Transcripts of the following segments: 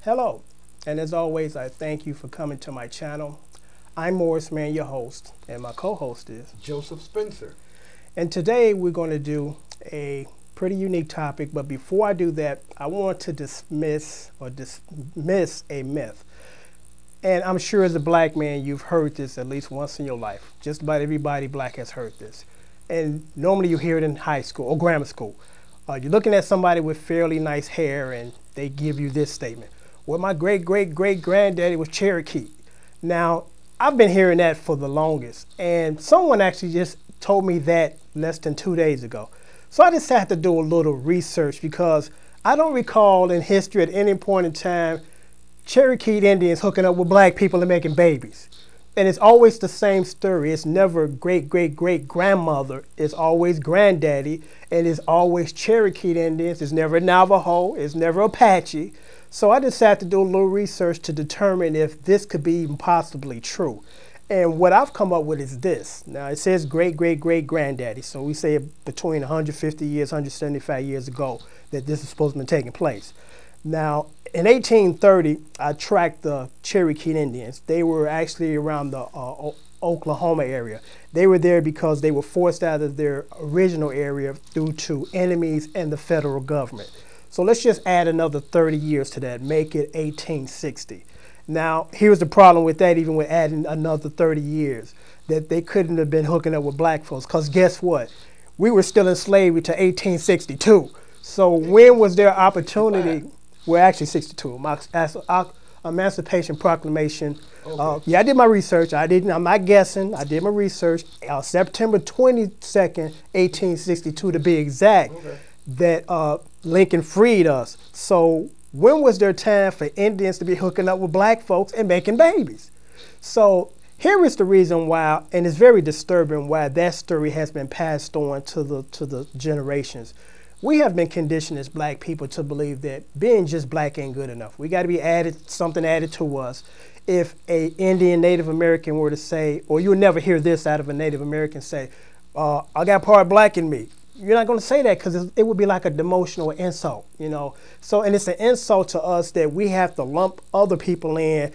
Hello, and as always, I thank you for coming to my channel. I'm Morrimsan, your host, and my co-host is Joseph Spencer. And today we're going to do a pretty unique topic, but before I do that, I want to dismiss a myth. And I'm sure as a black man, you've heard this at least once in your life. Just about everybody black has heard this. And normally you hear it in high school or grammar school. You're looking at somebody with fairly nice hair and they give you this statement. Well, my great-great-great-granddaddy was Cherokee. Now, I've been hearing that for the longest. And someone actually just told me that less than 2 days ago. So I just had to do a little research because I don't recall in history at any point in time Cherokee Indians hooking up with black people and making babies. And it's always the same story. It's never great-great-great-grandmother. It's always granddaddy. And it's always Cherokee Indians. It's never Navajo. It's never Apache. So I just had to do a little research to determine if this could be even possibly true. And what I've come up with is this. Now, it says great-great-great-granddaddy. So we say between 150 years, 175 years ago that this is supposed to be taking place. Now, in 1830, I tracked the Cherokee Indians. They were actually around the Oklahoma area. They were there because they were forced out of their original area due to enemies and the federal government. So let's just add another 30 years to that, make it 1860. Now, here's the problem with that, even with adding another 30 years, that they couldn't have been hooking up with black folks, because guess what? We were still in slavery to 1862. So when was their opportunity? Well, actually 62. Emancipation Proclamation. Okay. Yeah, I did my research. I'm not guessing. I did my research. September 22nd, 1862 to be exact, okay, that Lincoln freed us. So when was there time for Indians to be hooking up with black folks and making babies? So here is the reason why, and it's very disturbing why that story has been passed on to the generations. We have been conditioned as black people to believe that being just black ain't good enough. We got to be something added to us. If a Indian Native American were to say, or you'll never hear this out of a Native American say, I got part black in me. You're not going to say that because it would be like a demotion or insult, you know. So, and it's an insult to us that we have to lump other people in,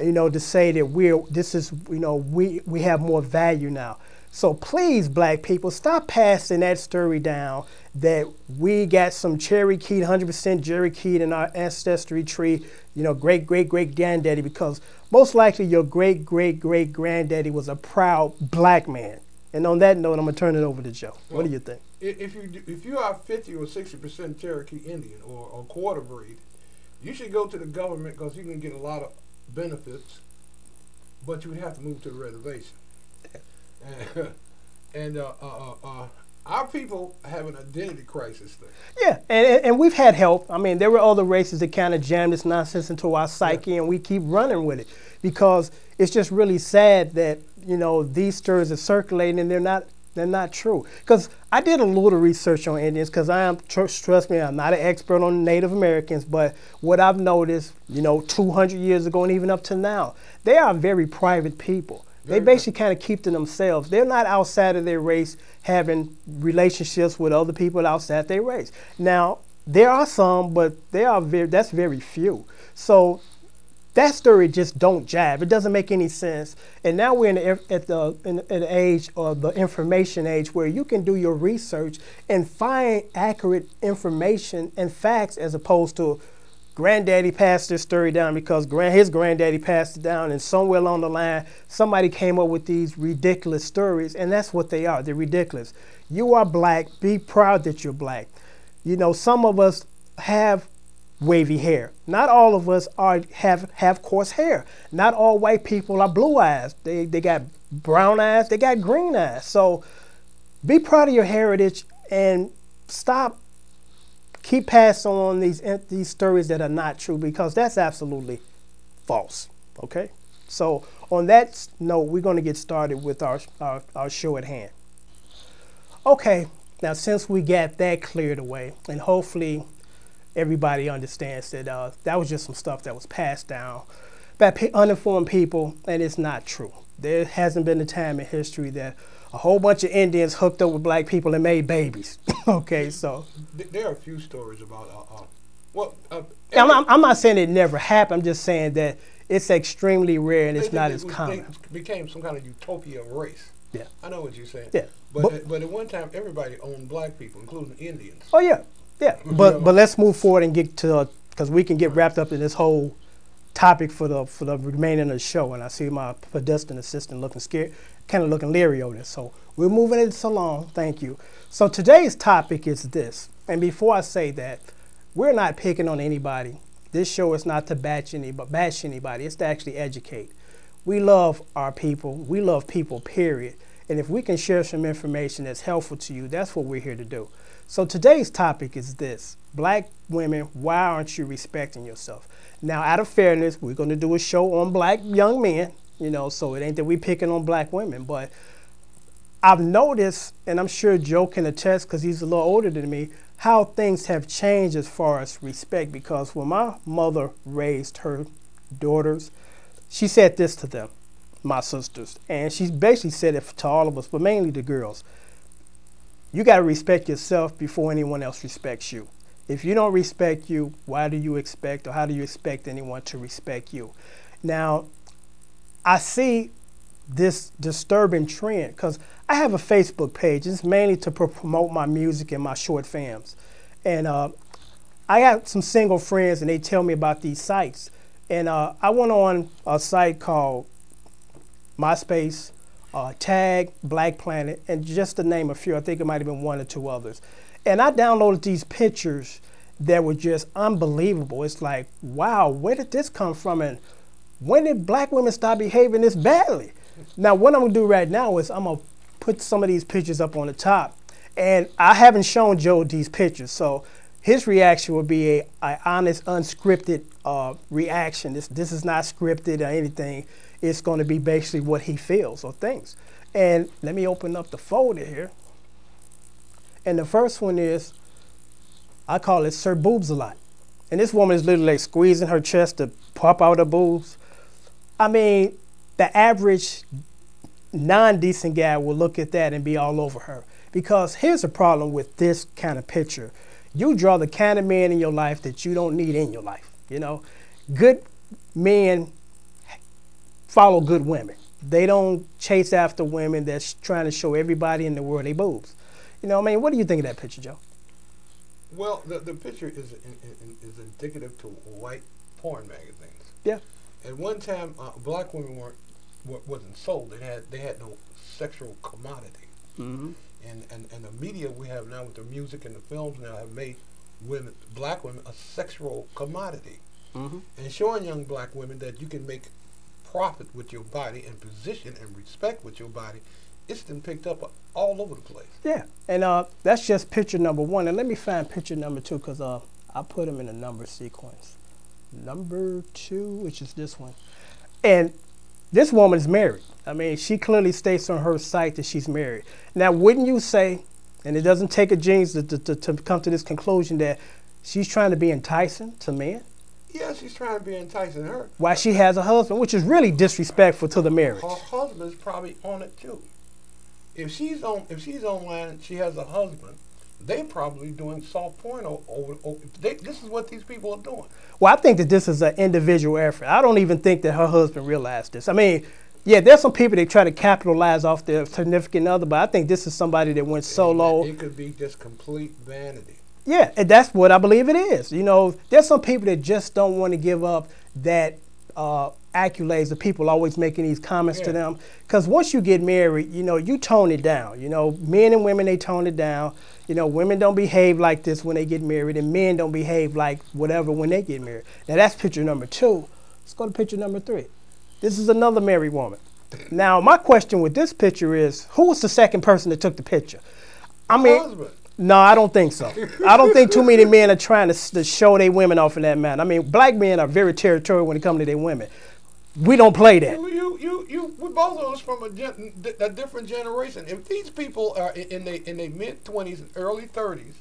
you know, to say that we have more value now. So please, black people, stop passing that story down that we got some Cherokee, 100% Cherokee in our ancestry tree, you know, great-great-great-granddaddy, because most likely your great-great-great-granddaddy was a proud black man. And on that note, I'm going to turn it over to Joe. Well, what do you think? If you are 50 or 60% Cherokee Indian or quarter breed, you should go to the government because you can get a lot of benefits, but you would have to move to the reservation. And our people have an identity crisis thing. Yeah, and we've had help. I mean, there were other races that kind of jammed this nonsense into our psyche, and we keep running with it because it's just really sad that, you know, these stories are circulating and they're not true. Because I did a little research on Indians because trust me, I'm not an expert on Native Americans, but what I've noticed, you know, 200 years ago and even up to now, they are very private people. They basically kind of keep to themselves. They're not outside of their race having relationships with other people outside their race. Now, there are some, but that's very few. So that story just don't jive. It doesn't make any sense. And now we're at the age of the information age where you can do your research and find accurate information and facts as opposed to granddaddy passed this story down because his granddaddy passed it down, and somewhere along the line, somebody came up with these ridiculous stories, and that's what they are. They're ridiculous. You are black. Be proud that you're black. You know, some of us have wavy hair. Not all of us have coarse hair. Not all white people are blue eyes. They got brown eyes. They got green eyes. So be proud of your heritage and keep passing on these stories that are not true, because that's absolutely false, okay? So on that note, we're going to get started with our show at hand. Okay, now since we got that cleared away, and hopefully everybody understands that that was just some stuff that was passed down by uninformed people, and it's not true. There hasn't been a time in history that a whole bunch of Indians hooked up with black people and made babies. Okay, so there are a few stories about Well, I'm not saying it never happened. I'm just saying that it's extremely rare and it's not as common. They became some kind of utopia of race. Yeah. I know what you're saying. Yeah. But at one time, everybody owned black people, including Indians. Oh, yeah. Yeah. But let's move forward and get to, because we can get wrapped up in this whole topic for the remaining of the show. And I see my pedestrian assistant looking scared, kind of looking leery over this. So we're moving it along. Thank you. So today's topic is this. And before I say that, we're not picking on anybody. This show is not to bash anybody. It's to actually educate. We love our people. We love people, period. And if we can share some information that's helpful to you, that's what we're here to do. So today's topic is this. Black women, why aren't you respecting yourself? Now, out of fairness, we're going to do a show on black young men, you know, so it ain't that we're picking on black women. But I've noticed, and I'm sure Joe can attest because he's a little older than me, how things have changed as far as respect. Because when my mother raised her daughters, she said this to them, my sisters, and she basically said it to all of us, but mainly the girls. You got to respect yourself before anyone else respects you. If you don't respect you, why do you expect, or how do you expect anyone to respect you? Now, I see this disturbing trend because I have a Facebook page. It's mainly to promote my music and my short films. And I got some single friends, and they tell me about these sites. And I went on a site called MySpace, Tag, Black Planet, and just to name a few, I think it might have been one or two others. And I downloaded these pictures that were just unbelievable. It's like, wow, where did this come from? And when did black women start behaving this badly? Now, what I'm gonna do right now is I'm gonna put some of these pictures up on the top. And I haven't shown Joe these pictures, so his reaction will be a honest, unscripted reaction. This is not scripted or anything. It's gonna be basically what he feels or thinks. And let me open up the folder here. And the first one is, I call it Sir Boobs a lot. And this woman is literally like squeezing her chest to pop out her boobs. I mean, the average non-decent guy will look at that and be all over her. Because here's the problem with this kind of picture. You draw the kind of man in your life that you don't need in your life. You know, good men follow good women. They don't chase after women that's trying to show everybody in the world they boobs. You know what I mean? What do you think of that picture, Joe? Well, the picture is indicative to white porn magazines. Yeah. At one time, black women wasn't sold. They had no sexual commodity. Mm-hmm. And the media we have now with the music and the films now have made black women a sexual commodity. Mm-hmm. And showing young black women that you can make profit with your body and position and respect with your body, it's been picked up all over the place. Yeah, and that's just picture number one. And let me find picture number two because I put them in a number sequence. Number two, which is this one. And this woman is married. I mean, she clearly states on her site that she's married. Now, wouldn't you say, and it doesn't take a genius to come to this conclusion, that she's trying to be enticing to men? Yeah, she's trying to be enticing her. Why she has a husband, which is really disrespectful to the marriage. Her husband's probably on it too. If she's online and she has a husband, they probably doing soft porn this is what these people are doing. Well, I think that this is an individual effort. I don't even think that her husband realized this. I mean, yeah, there's some people that try to capitalize off their significant other, but I think this is somebody that went solo. It could be just complete vanity. Yeah, and that's what I believe it is. You know, there's some people that just don't want to give up that accolades, the people always making these comments to them. Because once you get married, you know, you tone it down. You know, men and women, they tone it down. You know, women don't behave like this when they get married, and men don't behave like whatever when they get married. Now, that's picture number two. Let's go to picture number three. This is another married woman. Now, my question with this picture is, who was the second person that took the picture? I mean, husband. No, I don't think so. I don't think too many men are trying to show their women off in that manner. I mean, black men are very territorial when it comes to their women. We don't play that. We both of us from a different generation. If these people are in their mid-20s and early 30s,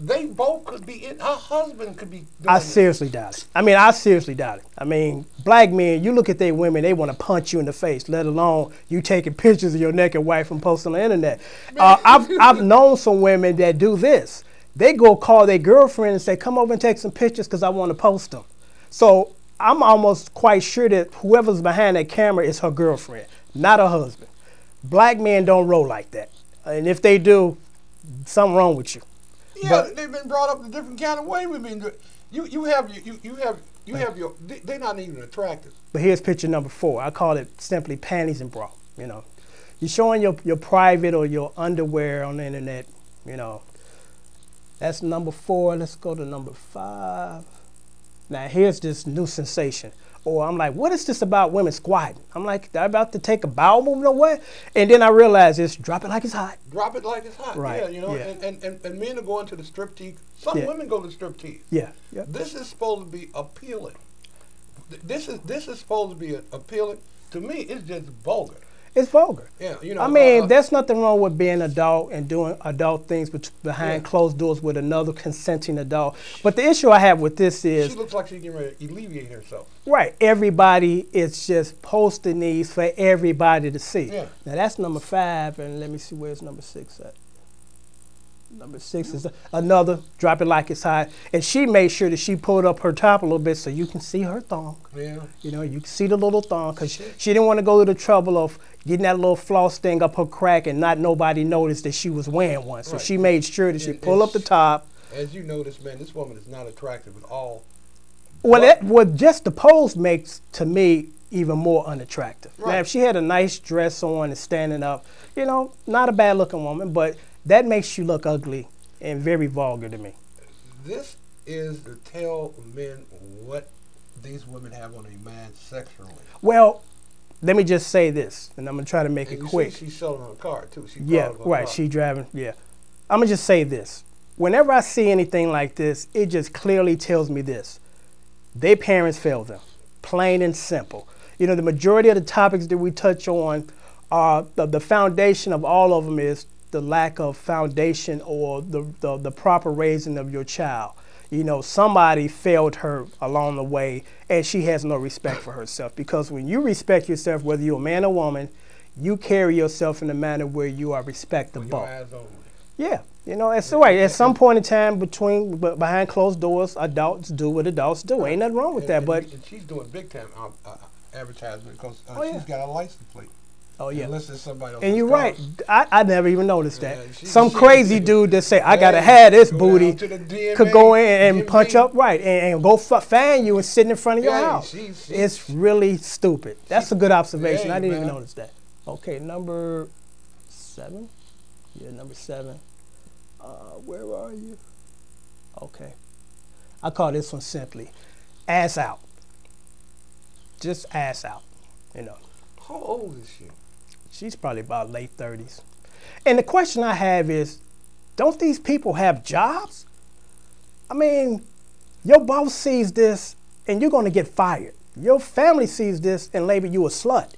they both could be in. Her husband could be doing I seriously doubt it. I mean, I seriously doubt it. I mean, black men, you look at their women, they want to punch you in the face, let alone you taking pictures of your naked wife and posting on the internet. I've known some women that do this. they go call their girlfriend and say, come over and take some pictures because I want to post them. So I'm almost quite sure that whoever's behind that camera is her girlfriend, not her husband. Black men don't roll like that. And if they do, something wrong with you. Yeah, but they've been brought up a different kind of way. We've been you have your they're not even attractive. But here's picture number 4. I call it simply panties and bra. You know, you're showing your private or your underwear on the internet. You know, that's number 4. Let's go to number 5. Now here's this new sensation. Or I'm like, what is this about women squatting? I'm like, they're about to take a bowel movement away. And then I realize it's drop it like it's hot. Drop it like it's hot. Right. Yeah, you know, yeah. And men are going to the strip tease. Some women go to strip tease. Yeah. Yeah. This is supposed to be appealing. This is supposed to be appealing. To me, it's just vulgar. It's vulgar. Yeah, you know. I mean, there's nothing wrong with being adult and doing adult things behind closed doors with another consenting adult. But the issue I have with this is... She looks like she's getting ready to alleviate herself. Right. Everybody is just posting these for everybody to see. Yeah. Now, that's number 5, and let me see where's number 6 at. Number 6 is another drop it like it's hot. And she made sure that she pulled up her top a little bit so you can see her thong. Yeah. You know, you can see the little thong because she didn't want to go to the trouble of getting that little floss thing up her crack and not nobody noticed that she was wearing one. So she made sure that she pulled up the top. As you notice, man, this woman is not attractive at all. Well, just the pose makes, to me, even more unattractive. Right. Now, if she had a nice dress on and standing up, you know, not a bad looking woman, but that makes you look ugly and very vulgar to me. This is to tell men what these women have on a man sexually. Well, let me just say this, and I'm going to try to make it quick. She's selling her car, too. Yeah, right. She driving, yeah. I'm going to just say this. Whenever I see anything like this, it just clearly tells me this. Their parents failed them, plain and simple. You know, the majority of the topics that we touch on, the foundation of all of them is the lack of foundation or the proper raising of your child. You know, somebody failed her along the way, and she has no respect for herself. Because when you respect yourself, whether you're a man or woman, you carry yourself in a manner where you are respectable. Your eyes only. Yeah, you know, that's right. At some point in time, behind closed doors, adults do what adults do. Ain't nothing wrong with that. But she's doing big time advertisement because she's got a license plate. Oh, yeah. Unless it's somebody else. And you're right. I never even noticed that. Some crazy dude that say, I got to have this booty, could go in and punch up, right, and go fan you and sit in front of your house. It's really stupid. That's a good observation. I didn't even notice that. Okay, number 7. Yeah, number 7. Where are you? Okay. I call this one simply ass out. Just ass out, you know. How old is she? She's probably about late 30s. And the question I have is, don't these people have jobs? I mean, your boss sees this and you're going to get fired. Your family sees this and label you a slut.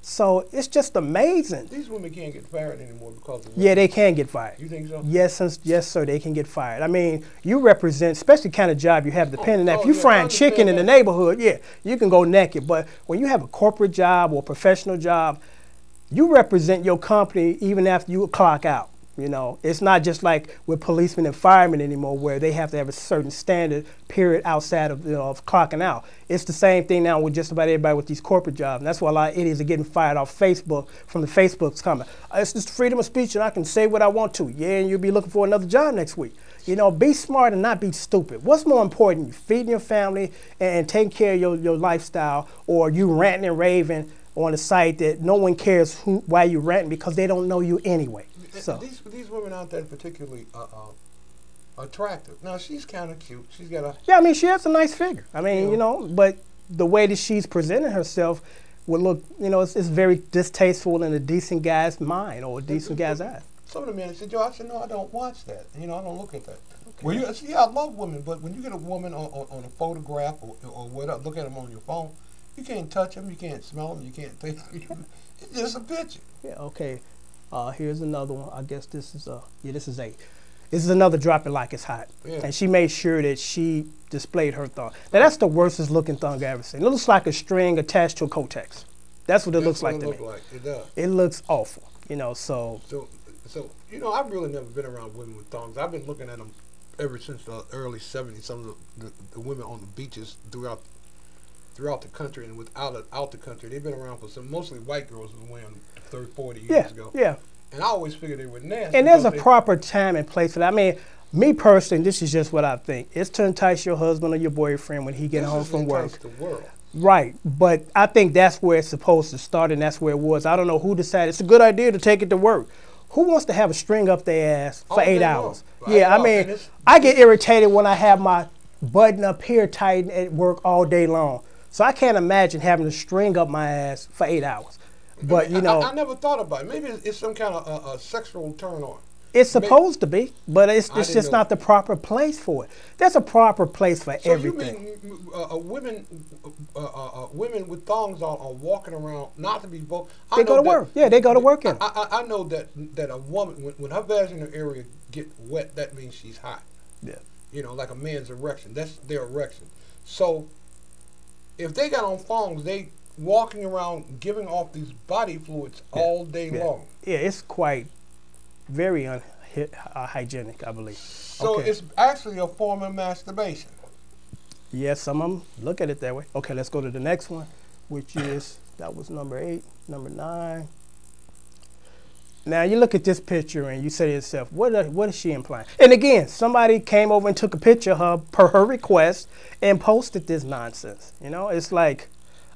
So it's just amazing. These women can't get fired anymore because of they can get fired. You think so? Yes, sir, they can get fired. I mean, you represent, especially the kind of job you have, depending on if you're frying chicken in the neighborhood, you can go naked. But when you have a corporate job or a professional job, you represent your company even after you clock out. You know, it's not just like with policemen and firemen anymore where they have to have a certain standard period outside of, of clocking out. It's the same thing now with just about everybody with these corporate jobs. And that's why a lot of idiots are getting fired off Facebook from the Facebook's comment. It's just freedom of speech and I can say what I want to. Yeah, and you'll be looking for another job next week. You know, be smart and not be stupid. What's more important, you feeding your family and taking care of your lifestyle, or you ranting and raving on a site that no one cares why you ranting because they don't know you anyway. So these women aren't that particularly attractive. Now she's kind of cute. She's got a I mean she has a nice figure. I mean you know, but the way that she's presenting herself would look, it's very distasteful in a decent guy's mind or a decent guy's eye. Some of the men said, "Joe," I said, "No, I don't watch that. I don't look at that." Okay. Well, I love women, but when you get a woman on a photograph or whatever, look at them on your phone, you can't touch them, you can't smell them, you can't think. It's just a picture. Yeah. Okay. Here's another one. I guess this is this is 8. This is another drop it like it's hot. Yeah. And she made sure that she displayed her thong. Now that's the worstest looking thong I've ever seen. It looks like a string attached to a Kotex. That's what it looks like to me. It does. It looks awful. So I've really never been around women with thongs. I've been looking at them ever since the early '70s, some of the women on the beaches throughout the country and out the country, they've been around for some. Mostly white girls was wearing 30, 40 years ago. Yeah. And I always figured they were nasty. And there's a proper time and place for that. I mean, me personally, this is just what I think. It's to entice your husband or your boyfriend when he get home from work. The world. Right, but I think that's where it's supposed to start, and that's where it was. I don't know who decided it's a good idea to take it to work. Who wants to have a string up their ass for 8 hours? Yeah, I mean, I get irritated when I have my button up here tightened at work all day long. So I can't imagine having to string up my ass for 8 hours. But you know, I never thought about it. Maybe it's some kind of a sexual turn on. It's supposed to be, but it's just not the proper place for it. There's a proper place for everything. So you mean women with thongs on are walking around not to be both? They go to work. Yeah, they go to work in. I know that a woman when her vaginal area get wet, that means she's hot. Yeah. You know, like a man's erection. That's their erection. So if they got on thongs, they walking around giving off these body fluids all day long. Yeah, it's quite very unhygienic, I believe. So it's actually a form of masturbation. Yes, some of them look at it that way. Okay, let's go to the next one, which is, that was number 8, number 9. Now you look at this picture and you say to yourself, what is she implying? And again, somebody came over and took a picture of her per her request and posted this nonsense. You know, it's like,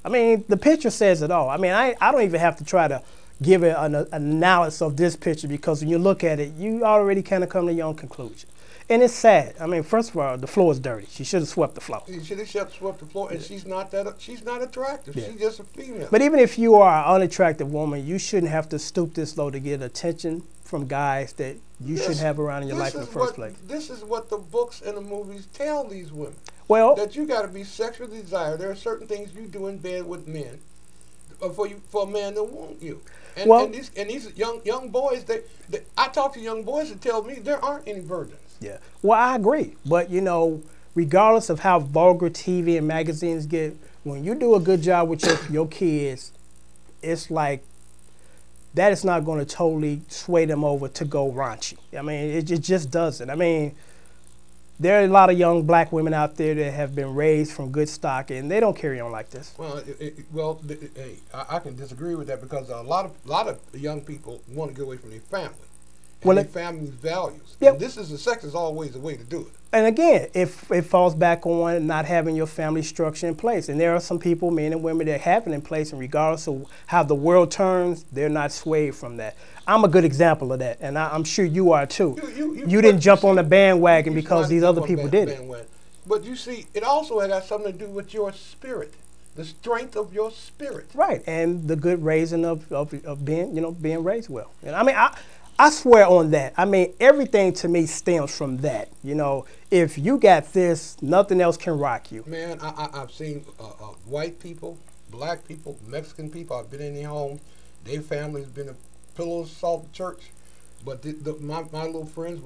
I mean, the picture says it all. I mean, I don't even have to try to give it an analysis of this picture, because when you look at it, you already kind of come to your own conclusion. And it's sad. I mean, first of all, the floor is dirty. She should have swept the floor. She should have swept the floor, and she's not attractive. Yeah. She's just a female. But even if you are an unattractive woman, you shouldn't have to stoop this low to get attention from guys that you shouldn't have around in your life in the first place. This is what the books and the movies tell these women. Well, that you got to be sexually desired. There are certain things you do in bed with men for a man to want you. And these young boys, I talk to young boys that tell me there aren't any virgins. Yeah. Well, I agree. But, you know, regardless of how vulgar TV and magazines get, when you do a good job with your kids, it's like that is not going to totally sway them over to go raunchy. I mean, it just doesn't. I mean, there are a lot of young black women out there that have been raised from good stock, and they don't carry on like this. Well, I can disagree with that, because a lot of young people want to get away from their family and their family's values. Yep. And sex is always a way to do it. And again, it falls back on not having your family structure in place. And there are some people, men and women, that have it in place, and regardless of how the world turns, they're not swayed from that. I'm a good example of that, and I'm sure you are too. You didn't jump on the bandwagon because these other people did it. But you see, it also had something to do with your spirit, the strength of your spirit. Right, and the good raising of being raised well. And I mean, I swear on that. I mean, everything to me stems from that. You know, if you got this, nothing else can rock you. Man, I've seen white people, black people, Mexican people. I've been in their homes. Their family's been a pillar of salt at church. But my little friends,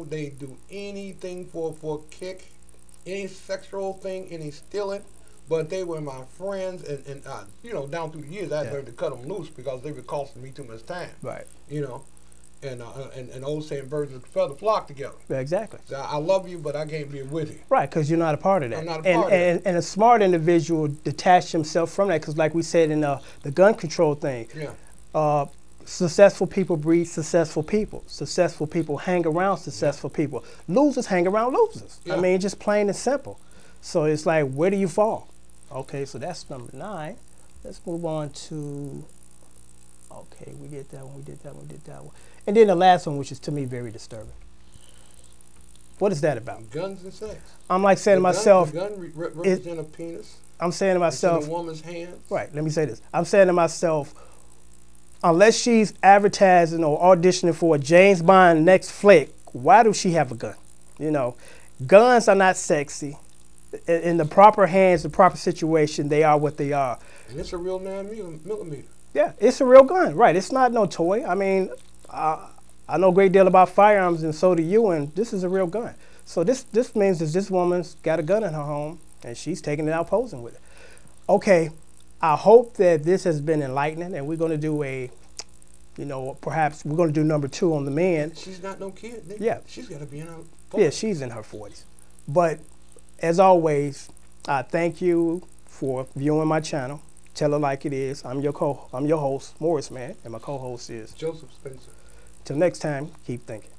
they do anything for a kick, any sexual thing, any stealing. But they were my friends, and you know, down through the years, I learned to cut them loose because they were costing me too much time. Right. You know. And old saying, birds of a feather flock together. Exactly. So I love you, but I can't be with you. Right, because you're not a part of that. I'm not a part of that. And a smart individual detach himself from that, because like we said in the gun control thing, successful people breed successful people. Successful people hang around successful people. Losers hang around losers. I mean, just plain and simple. So it's like, where do you fall? Okay, so that's number 9. Let's move on to, okay, we did that one, we did that one, we did that one. And then the last one, which is to me very disturbing. What is that about? Guns and sex. I'm like saying to myself, the gun represents a penis. I'm saying to myself, it's in a woman's hands. Right, let me say this. I'm saying to myself, unless she's advertising or auditioning for a James Bond next flick, why does she have a gun? You know, guns are not sexy. In the proper hands, the proper situation, they are what they are. And it's a real 9mm. Yeah, it's a real gun, right? It's not no toy. I mean, I know a great deal about firearms, and so do you, and this is a real gun. So this means that this woman's got a gun in her home, and she's taking it out posing with it. Okay, I hope that this has been enlightening, and we're going to do perhaps we're going to do number 2 on the men. She's not no kid. Yeah. She's got to be in her Yeah, she's in her 40s. But as always, I thank you for viewing my channel. Tell it like it is. I'm your host, Morris Man, and my co-host is Joseph Spencer. Till next time, keep thinking.